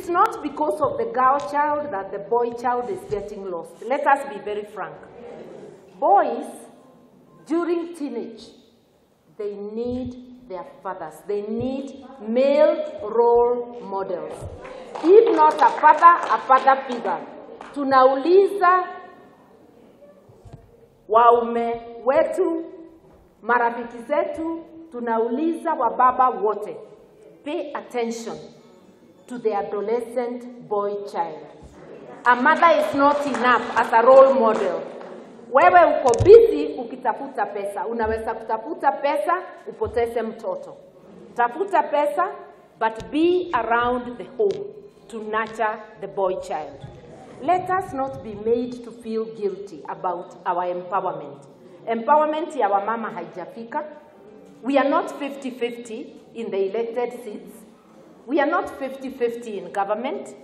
is not because of the girl child that the boy child is getting lost. Let us be very frank. Boys, during teenage, they need their fathers. They need male role models. If not a father figure. Tunauliza waume wetu, marafiki zetu, tunauliza wababa wote. Pay attention to the adolescent boy child. A mother is not enough as a role model. Wewe uko busy ukitafuta pesa. Unaweza kutafuta pesa, upoteze mtoto. Tafuta pesa, but be around the home to nurture the boy child. Let us not be made to feel guilty about our empowerment. Empowerment ya wamama haijafika. We are not 50-50 in the elected seats. We are not 50-50 in government.